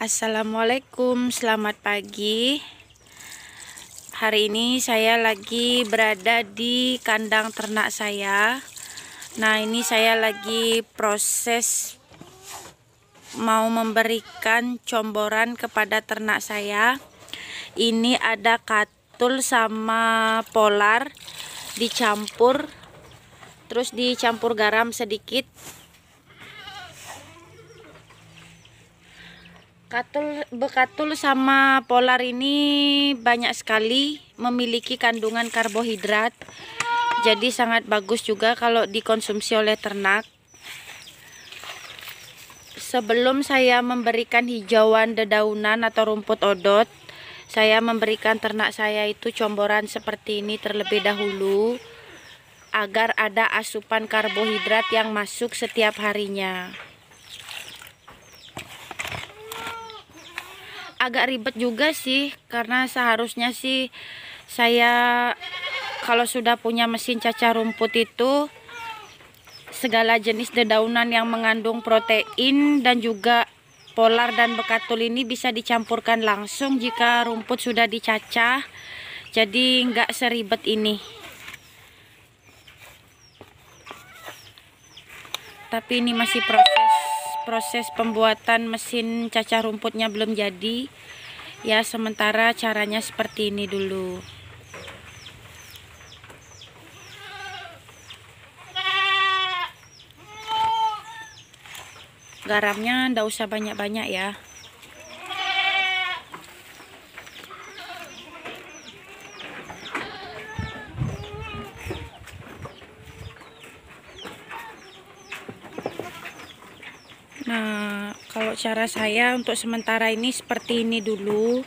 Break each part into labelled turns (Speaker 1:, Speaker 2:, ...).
Speaker 1: Assalamualaikum, selamat pagi. Hari ini saya lagi berada di kandang ternak saya. Nah, ini saya lagi proses mau memberikan comboran kepada ternak saya. Ini ada katul sama polar dicampur, terus dicampur garam sedikit. Bekatul sama polar ini banyak sekali memiliki kandungan karbohidrat, jadi sangat bagus juga kalau dikonsumsi oleh ternak. Sebelum saya memberikan hijauan dedaunan atau rumput odot, saya memberikan ternak saya itu comboran seperti ini terlebih dahulu, agar ada asupan karbohidrat yang masuk setiap harinya. Agak ribet juga sih, karena seharusnya sih saya kalau sudah punya mesin cacah rumput itu segala jenis dedaunan yang mengandung protein dan juga polar dan bekatul ini bisa dicampurkan langsung jika rumput sudah dicacah, jadi nggak seribet ini. Tapi ini masih proses pembuatan mesin cacah rumputnya belum jadi ya, sementara caranya seperti ini dulu. Garamnya ndak usah banyak-banyak ya. Nah, kalau cara saya untuk sementara ini seperti ini dulu.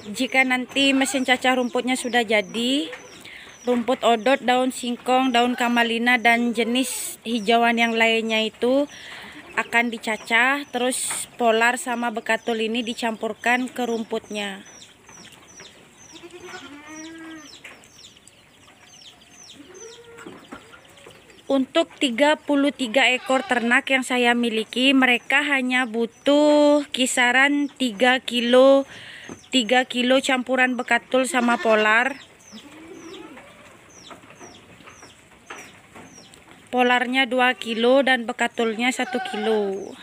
Speaker 1: Jika nanti mesin cacah rumputnya sudah jadi, rumput odot, daun singkong, daun kamalina, dan jenis hijauan yang lainnya itu akan dicacah, terus polar sama bekatul ini dicampurkan ke rumputnya. Untuk 33 ekor ternak yang saya miliki, mereka hanya butuh kisaran 3 kilo campuran bekatul sama polar. Polarnya 2 kilo dan bekatulnya 1 kilo.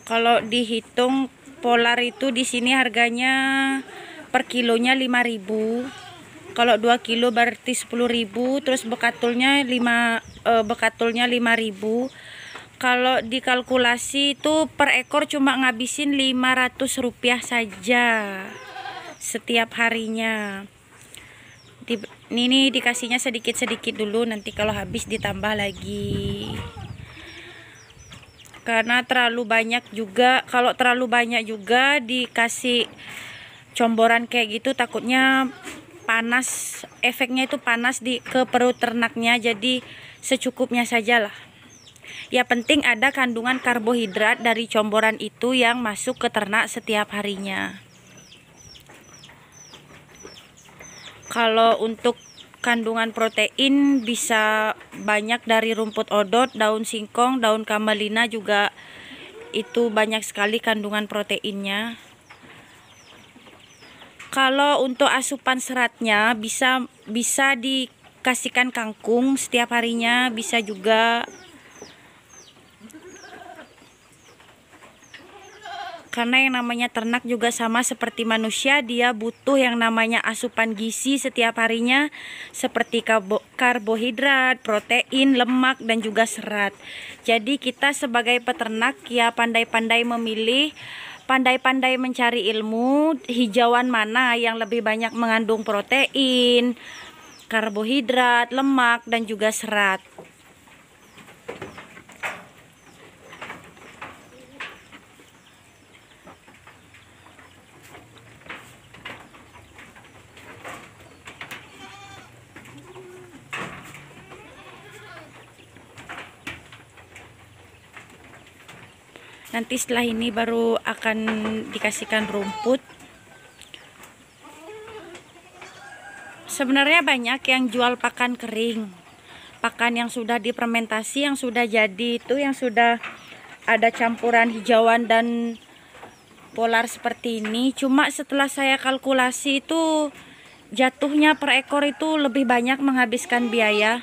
Speaker 1: Kalau dihitung polar itu di sini harganya per kilonya 5.000. Kalau 2 kilo berarti 10.000, terus bekatulnya 5.000. Kalau dikalkulasi itu per ekor cuma ngabisin Rp500 saja setiap harinya. Ini dikasihnya sedikit-sedikit dulu, nanti kalau habis ditambah lagi. Karena terlalu banyak juga, kalau terlalu banyak juga dikasih comboran kayak gitu takutnya panas, efeknya itu panas ke perut ternaknya, jadi secukupnya sajalah. Ya penting ada kandungan karbohidrat dari comboran itu yang masuk ke ternak setiap harinya. Kalau untuk kandungan protein bisa banyak dari rumput odot, daun singkong, daun kamalina juga itu banyak sekali kandungan proteinnya. Kalau untuk asupan seratnya bisa dikasihkan kangkung setiap harinya, bisa juga. Karena yang namanya ternak juga sama seperti manusia, dia butuh yang namanya asupan gizi setiap harinya seperti karbohidrat, protein, lemak, dan juga serat. Jadi kita sebagai peternak ya pandai-pandai memilih, pandai-pandai mencari ilmu hijauan mana yang lebih banyak mengandung protein, karbohidrat, lemak, dan juga serat. Nanti setelah ini baru akan dikasihkan rumput. Sebenarnya banyak yang jual pakan kering, pakan yang sudah difermentasi, yang sudah jadi itu, yang sudah ada campuran hijauan dan polar seperti ini. Cuma setelah saya kalkulasi itu jatuhnya per ekor itu lebih banyak menghabiskan biaya.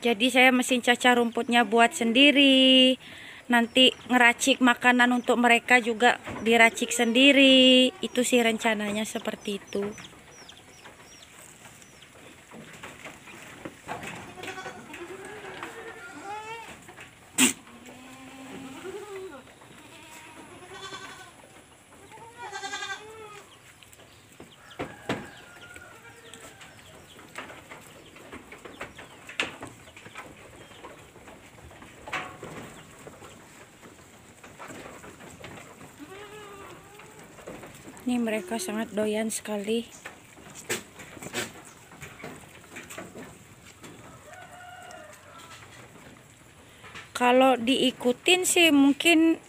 Speaker 1: Jadi saya mesin cacah rumputnya buat sendiri. Nanti ngeracik makanan untuk mereka juga diracik sendiri. Itu sih rencananya seperti itu. Ini mereka sangat doyan sekali. Kalau diikutin sih mungkin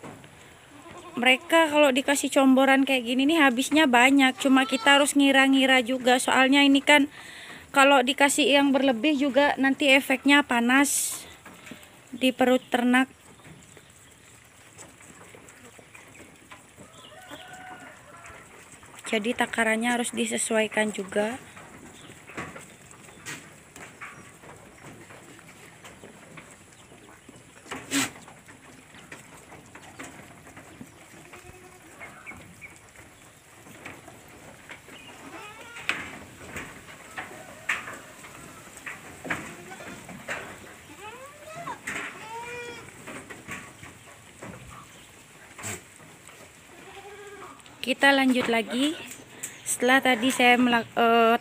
Speaker 1: mereka kalau dikasih comboran kayak gini nih habisnya banyak. Cuma kita harus ngira-ngira juga. Soalnya ini kan kalau dikasih yang berlebih juga nanti efeknya panas di perut ternak. Jadi takarannya harus disesuaikan juga. Kita lanjut lagi. Setelah tadi saya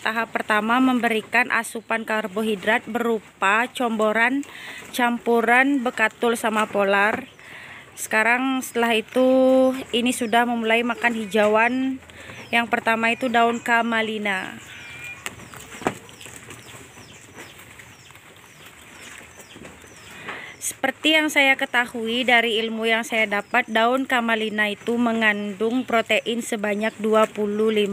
Speaker 1: tahap pertama memberikan asupan karbohidrat berupa comboran campuran bekatul sama polar. Sekarang setelah itu ini sudah memulai makan hijauan. Yang pertama itu daun camelina. Seperti yang saya ketahui dari ilmu yang saya dapat, daun camelina itu mengandung protein sebanyak 25%.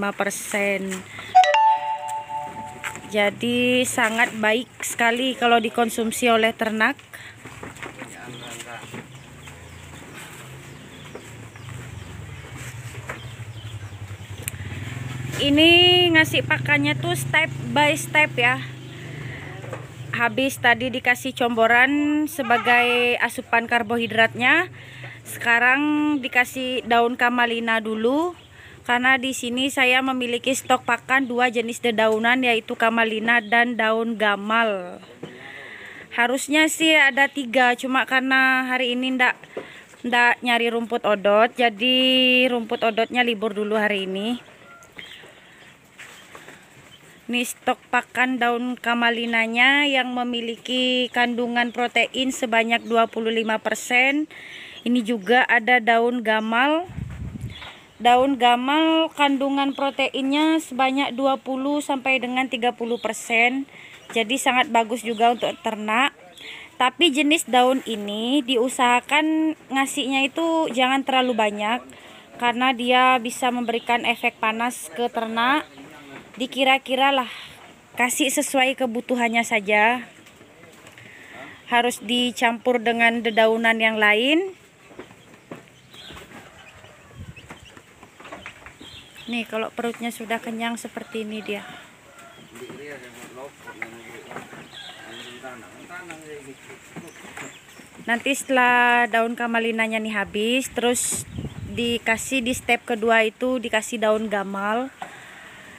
Speaker 1: Jadi sangat baik sekali kalau dikonsumsi oleh ternak. Ini ngasih pakannya tuh step by step ya. Habis tadi dikasih comboran sebagai asupan karbohidratnya, sekarang dikasih daun camelina dulu. Karena di sini saya memiliki stok pakan 2 jenis dedaunan, yaitu camelina dan daun gamal. Harusnya sih ada 3, cuma karena hari ini ndak nyari rumput odot, jadi rumput odotnya libur dulu hari ini. Ini stok pakan daun camelinanya yang memiliki kandungan protein sebanyak 25%. Ini juga ada daun gamal. Daun gamal kandungan proteinnya sebanyak 20 sampai dengan 30%. Jadi sangat bagus juga untuk ternak. Tapi jenis daun ini diusahakan ngasihnya itu jangan terlalu banyak, karena dia bisa memberikan efek panas ke ternak. Dikira-kira lah, kasih sesuai kebutuhannya saja. Harus dicampur dengan dedaunan yang lain. Nih kalau perutnya sudah kenyang seperti ini dia. Nanti setelah daun camelinanya nih habis, terus dikasih di step kedua itu dikasih daun gamal.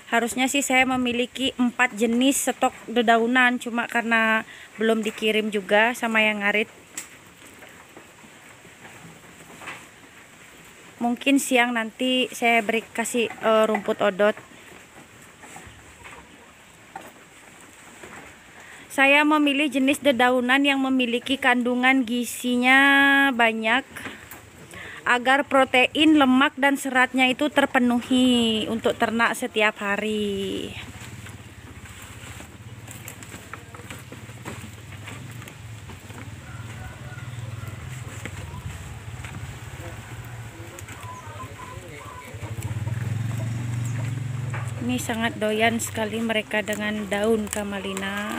Speaker 1: Harusnya sih saya memiliki 4 jenis stok dedaunan, cuma karena belum dikirim juga sama yang ngarit. Mungkin siang nanti saya kasih rumput odot. Saya memilih jenis dedaunan yang memiliki kandungan gizinya banyak, agar protein, lemak, dan seratnya itu terpenuhi untuk ternak setiap hari. Ini sangat doyan sekali mereka dengan daun camelina.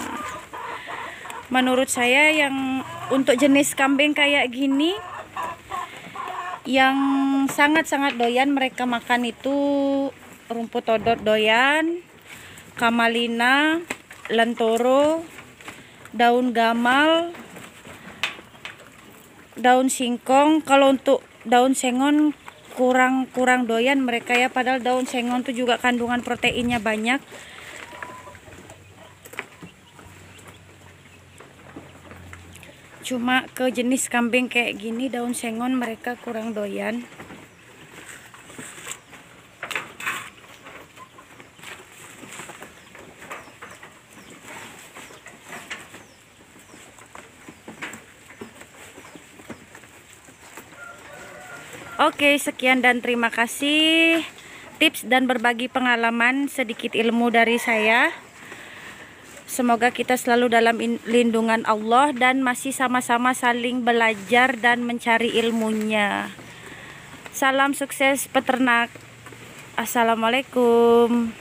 Speaker 1: Menurut saya yang untuk jenis kambing kayak gini yang sangat-sangat doyan mereka makan itu rumput odot doyan, kamalina, lentoro, daun gamal, daun singkong. Kalau untuk daun sengon kurang doyan mereka ya, padahal daun sengon tuh juga kandungan proteinnya banyak. Cuma ke jenis kambing kayak gini daun sengon mereka kurang doyan. Oke, sekian dan terima kasih tips dan berbagi pengalaman, sedikit ilmu dari saya. Semoga kita selalu dalam lindungan Allah dan masih sama-sama saling belajar dan mencari ilmunya. Salam sukses peternak. Assalamualaikum.